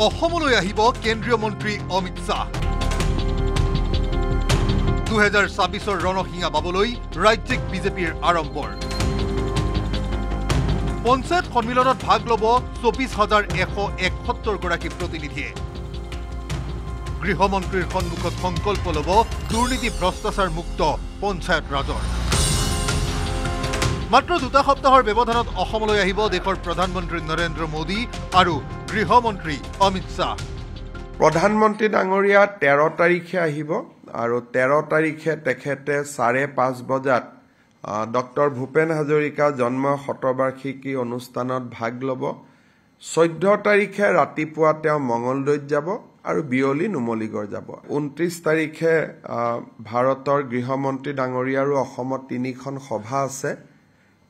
অসমলৈ আহিব কেন্দ্ৰীয় মন্ত্ৰী অমিত শ্বাহ 2024 ৰণসিঙা বাবলৈ ৰাজ্যিক বিজেপিৰ আৰম্ভৰ পঞ্চায়ত সন্মিলনত ভাগ ল'ব 24,171 গৰাকী প্ৰতিনিধিয়ে গৃহমন্ত্ৰীৰ সন্মুখত সংকল্প ল'ব দুৰ্নীতি ভ্ৰষ্টাচাৰ মুক্ত পঞ্চায়ত ৰাজৰ মাত্ৰ দুটা সপ্তাহৰ ব্যৱধানত অসমলৈ আহিব দেশৰ প্ৰধানমন্ত্ৰী নৰেন্দ্ৰ মোদী আৰু গৃহমন্ত্ৰী অমিত শ্বাহ প্ৰধানমন্ত্ৰী ডাঙৰীয়া 13 তাৰিখে আহিব আৰু 13 তাৰিখে তেখেতে 5:30 বজাত ডক্টৰ ভূপেন হাজৰিকা জন্ম শতবাৰ্ষিকী অনুষ্ঠানত ভাগ ল'ব 14 তাৰিখে ৰাতিপুৱা তেওঁ মঙলদৈত যাব আৰু বিয়লি নুমলীগড় যাব 29 তাৰিখে ভাৰতৰ গৃহমন্ত্ৰী ডাঙৰীয়াৰো অসমত 3খন সভা আছে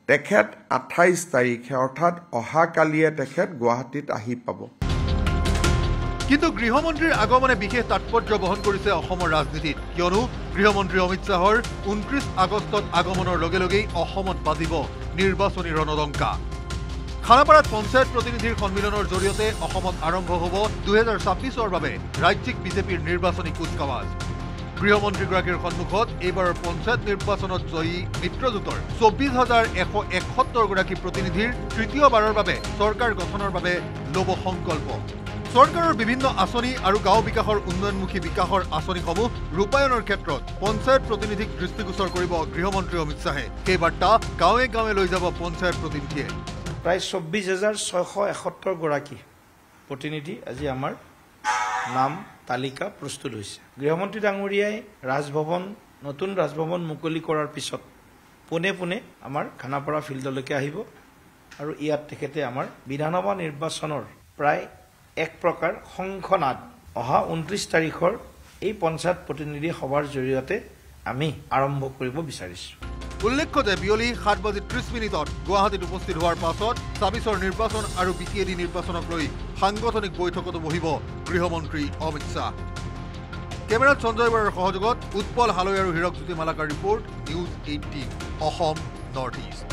তেখেত 28 তাৰিখে অৰ্থাৎ অহাকালিয়ে তেখেত গুৱাহাটীত আহি পাব কিন্তু গৃহমন্ত্ৰীৰ আগমনে বিশেষ তাৎপৰ্য বহন কৰিছে অসমৰ ৰাজনীতিত কিয়নো গৃহমন্ত্ৰী অমিত শ্বাহৰ 29 আগষ্টত আগমনৰ লগে লগেই অসমত বাজিব নিৰ্বাচনী ৰণদংকা খানাপাৰাত পঞ্চায়ত প্ৰতিনিধিৰ সন্মিলনৰ জৰিয়তে অসমত আৰম্ভ হ'ব 2024 বাবে ৰাজ্যিক বিজেপিৰ নিৰ্বাচনী কুচকাৱাজ গৃহমন্ত্ৰীগৰাকীৰ সন্মুখত এইবাৰৰ পঞ্চায়ত নিৰ্বাচনত জয়ী মিত্ৰজোঁটৰ 24,171 গৰাকী প্ৰতিনিধিৰ তৃতীয়বাৰৰ বাবে চৰকাৰ গঠনৰ বাবে ল'ব সংকল্প চৰকাৰৰ বিভিন্ন আঁচনি আৰু গাঁও বিকাশৰ উন্নয়নমুখী বিকাশৰ আঁচনিসমূহ ৰূপায়ণৰ ক্ষেত্ৰত পঞ্চায়ত প্ৰতিনিধিক দৃষ্টিগোচৰ কৰিব গৃহমন্ত্ৰী অমিত শ্বাহে সেই বাৰ্তা গাঁৱে গাঁৱে লৈ যাব পঞ্চায়ত প্ৰতিনিধিয়ে প্ৰায় 24,671 গৰাকী প্ৰতিনিধি আজি আমাৰ নাম তালিকা প্ৰস্তুত হৈছে গৃহমন্ত্ৰী ডাঙৰীয়াই নতুন ৰাজভৱন মুকলি কৰাৰ পিছত পোনে পোনে আমাৰ খানাপাৰা ফিল্ডলৈকে আহিব আৰু ইয়াত তেখেতে আমাৰ বিধানসভা নিৰ্বাচনৰ প্ৰায় এক প্ৰকাৰ শংখনাদ অহা 29 তাৰিখৰ এই পঞ্চায়ত প্ৰতিনিধি সভাৰ জৰিয়তে আমি আৰম্ভ কৰিব বিচাৰিছো উল্লেখ্য যে বিয়লি 7:30 গুৱাহাটীত উপস্থিত হোৱাৰ পাছত 24 নিৰ্বাচন আৰু বিটিএডি নিৰ্বাচনক লৈ সাংগঠনিক বৈঠকতো বহিব গৃহমন্ত্ৰী অমিত শ্বাহ কেমেৰাত সঞ্জয় বৰাৰ সহযোগত উৎপল হালৈ আৰু Hirakjyoti Malakar report news 18 Assam north east